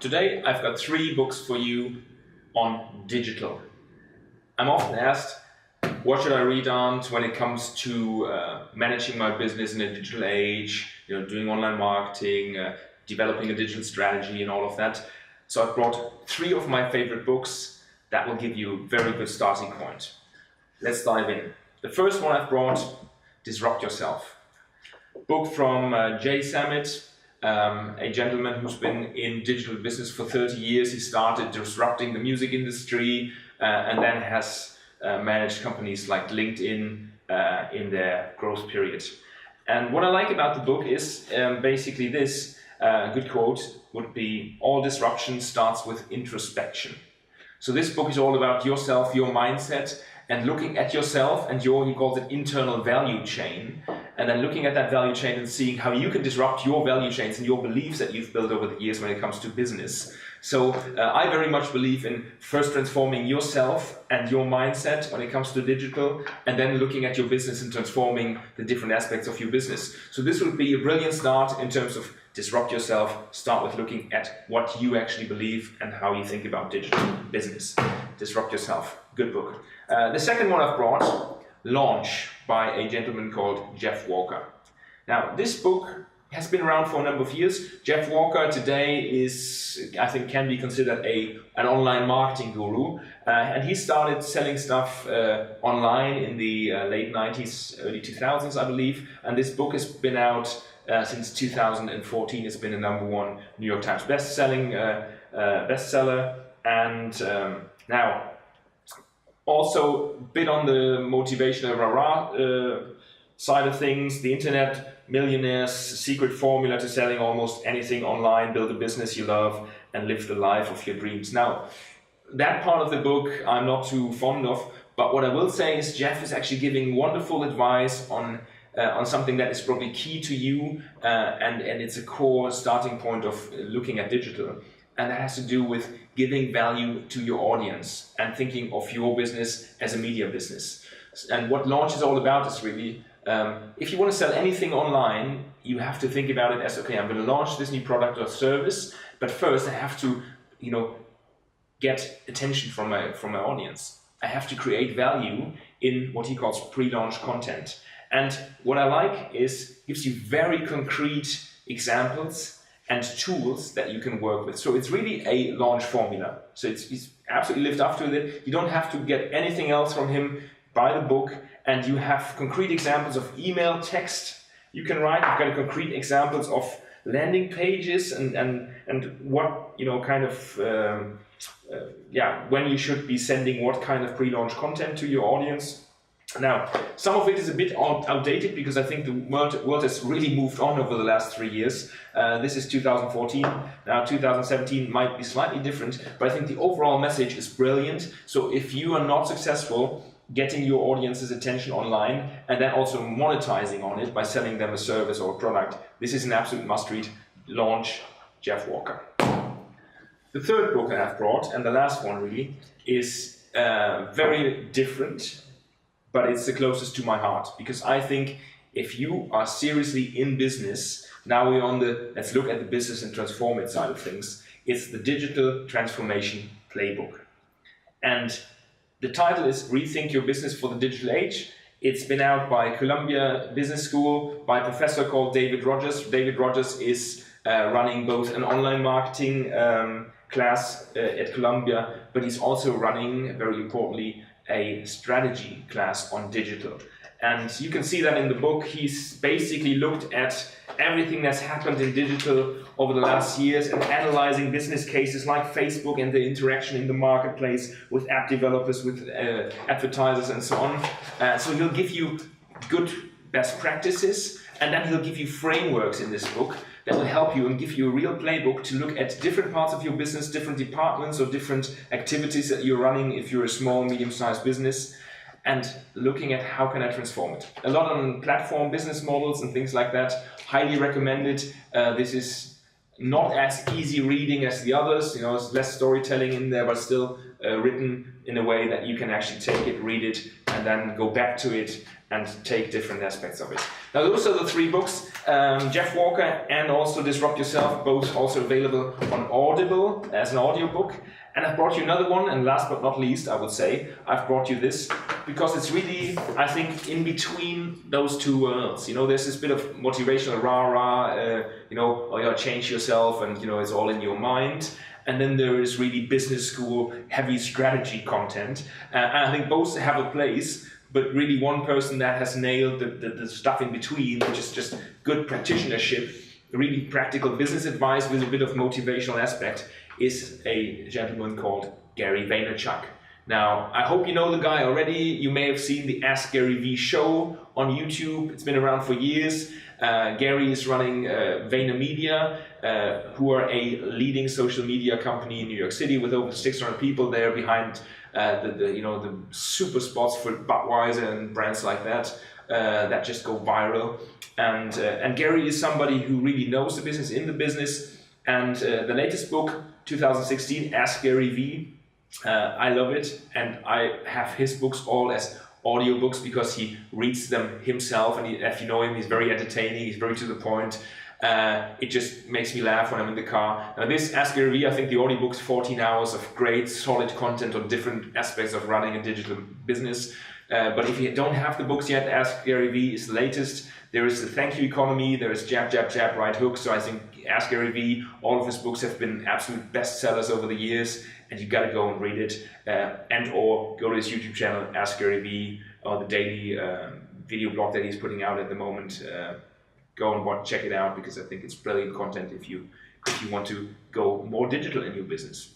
Today I've got 3 books for you on digital. I'm often asked, what should I read on when it comes to managing my business in a digital age, doing online marketing, developing a digital strategy and all of that. So I've brought 3 of my favorite books that will give you a very good starting point. Let's dive in. The first one I've brought, Disrupt Yourself. Book from Jay Samit, a gentleman who's been in digital business for 30 years. He started disrupting the music industry and then has managed companies like LinkedIn in their growth period. And what I like about the book is basically this. A good quote would be, all disruption starts with introspection. So this book is all about yourself, your mindset, and looking at yourself and your, he calls it, internal value chain, and then looking at that value chain and seeing how you can disrupt your value chains and your beliefs that you've built over the years when it comes to business. So I very much believe in first transforming yourself and your mindset when it comes to digital, and then looking at your business and transforming the different aspects of your business. So this would be a brilliant start in terms of disrupt yourself. Start with looking at what you actually believe and how you think about digital business. Disrupt Yourself, good book. The second one I've brought, Launch, by a gentleman called Jeff Walker. Now, this book has been around for a number of years. Jeff Walker today is, I think, can be considered an online marketing guru. And he started selling stuff online in the late 90s, early 2000s, I believe. And this book has been out since 2014. It's been a #1 New York Times bestseller. And now, also a bit on the motivational side of things, the internet millionaire's secret formula to selling almost anything online, build a business you love, and live the life of your dreams. Now, that part of the book I'm not too fond of, but what I will say is Jeff is actually giving wonderful advice on something that is probably key to you, and it's a core starting point of looking at digital. And that has to do with giving value to your audience and thinking of your business as a media business. And what Launch is all about is really, if you want to sell anything online, you have to think about it as, okay, I'm going to launch this new product or service, but first I have to, get attention from my audience. I have to create value in what he calls pre-launch content. And what I like is gives you very concrete examples and tools that you can work with. So it's really a launch formula. So he's absolutely lived up to it. You don't have to get anything else from him. Buy the book, and you have concrete examples of email, text you can write. You've got concrete examples of landing pages and what, kind of, when you should be sending what kind of pre-launch content to your audience. Now, some of it is a bit outdated because I think the world has really moved on over the last 3 years. This is 2014. Now, 2017 might be slightly different, but I think the overall message is brilliant. So if you are not successful getting your audience's attention online and then also monetizing on it by selling them a service or a product, this is an absolute must-read. Launch, Jeff Walker. The third book that I've brought, and the last one really, is very different, but it's the closest to my heart, because I think if you are seriously in business, now we're on the let's look at the business and transform it side of things, it's the Digital Transformation Playbook. And the title is Rethink Your Business for the Digital Age. It's been out by Columbia Business School by a professor called David Rogers. David Rogers is running both an online marketing class at Columbia, but he's also running, very importantly, a strategy class on digital. And you can see that in the book. He's basically looked at everything that's happened in digital over the last years and analyzing business cases like Facebook and the interaction in the marketplace with app developers, with advertisers and so on. So he'll give you good best practices, and then he'll give you frameworks in this book that will help you and give you a real playbook to look at different parts of your business, different departments or different activities that you're running if you're a small, medium-sized business, and looking at how can I transform it. A lot on platform business models and things like that. Highly recommended. This is not as easy reading as the others. There's less storytelling in there, but still written in a way that you can actually take it, read it, and then go back to it and take different aspects of it. Now those are the three books, Jeff Walker and also Disrupt Yourself, both also available on Audible as an audiobook. And I've brought you another one, and last but not least, I would say, I've brought you this, because it's really, I think, in between those two worlds. You know, there's this bit of motivational rah-rah, you know, oh yeah, change yourself, and you know, it's all in your mind. And then there is really business school, heavy strategy content. And I think both have a place, but really one person that has nailed the stuff in between, which is just good practitionership, really practical business advice with a bit of motivational aspect, is a gentleman called Gary Vaynerchuk. Now, I hope you know the guy already. You may have seen the Ask Gary V show on YouTube. It's been around for years. Gary is running VaynerMedia, who are a leading social media company in New York City with over 600 people there behind the super spots for Budweiser and brands like that that just go viral. And Gary is somebody who really knows the business, in the business. And the latest book, 2016, Ask Gary V, I love it, and I have his books all as audiobooks because he reads them himself, and if you know him, he's very entertaining, he's very to the point. It just makes me laugh when I'm in the car. Now this Ask Gary V, I think the audiobook's 14 hours of great, solid content on different aspects of running a digital business. But if you don't have the books yet, Ask Gary V is the latest. There is the Thank You Economy, there is Jab, Jab, Jab, Right Hook. So I think Ask Gary V, all of his books have been absolute bestsellers over the years, and you've got to go and read it, and or go to his YouTube channel, Ask Gary V, or the daily video blog that he's putting out at the moment. Go and check it out, because I think it's brilliant content if you want to go more digital in your business.